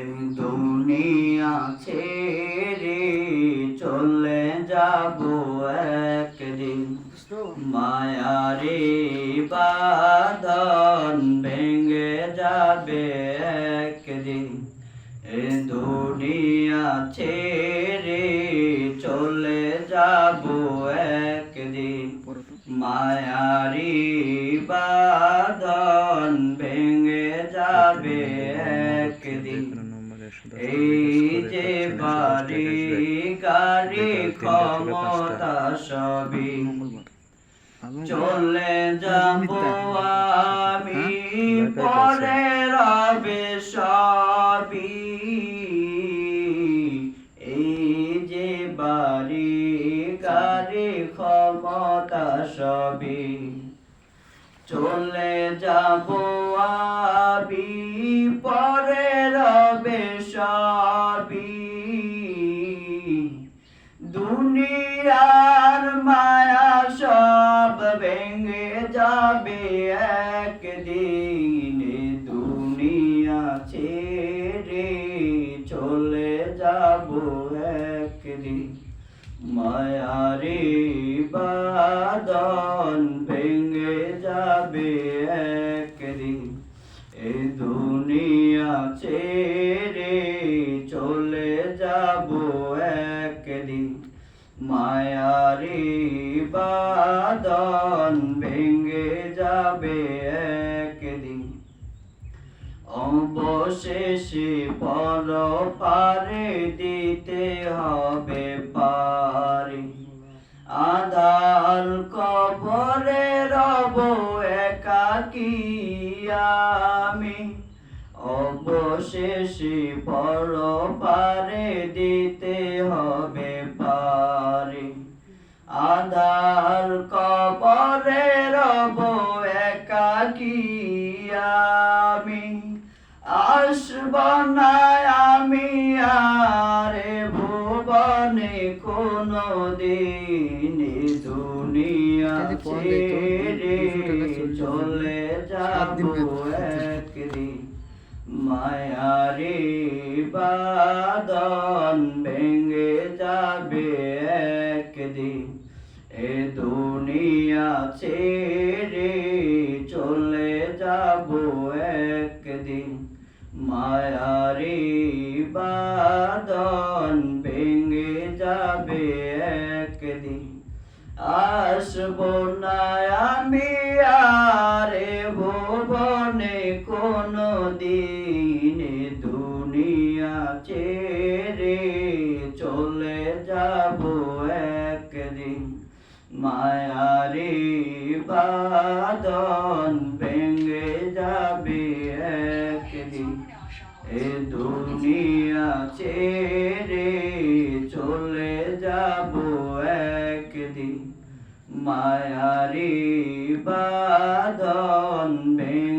এই দুনিয়া ছেড়ে চলে যাব একদিন, মায়ারে বাঁধন ভেঙে যাবে একদিন। এই দুনিয়া ছেড়ে চলে যাব একদিন, মায়ারি বাঁধন ভেঙে যাবে একদিন। এই যে বাড়ি গাড়ি ক্ষমতা সবই চলে যাব আমি, পরে রবে সবই। এই যে বাড়ি গাড়ি ক্ষমতা সবই চলে যাব আমি, পরে রবে সবই। দুনিয়ার মায়া সব ভেঙে যাবে একদিন, দুনিয়া ছেড়ে চলে যাব একদিন, মায়ারে বাঁধন ভেঙে যাবে একদিন। এই দুনিয়া ছেড়ে চলে যাব একদিন, মায়ারে বাঁধন ভেঙে যাবে একদিন। অবশেষে পর পারে দিতে হবে পারি, আধার কবরে রব একাকী আমি। অবশেষে পর পারে দিতে হবে পারি, আধার কবরে রব একাকী আমি। আসব না আমি আরে ভুবনে কোনো দিন, দুনিয়া ছেড়ে চলে যাব একদিন, মায়ারে বাঁধন ভেঙে যাবে একদিন। এ দুনিয়া ছেড়ে চলে যাব একদিন, মায়ারে বাঁধন ভেঙে যাবে একদিন। আসব না আমি আরে ভুবনে কোনো দিন, দুনিয়া ছেড়ে চলে যাব একদিন, মায়ারে বাঁধন ভেঙে যাবে একদিন। এ দুনিয়া ছেড়ে চলে যাব একদিন, মায়ারি বাঁধন ভেঙে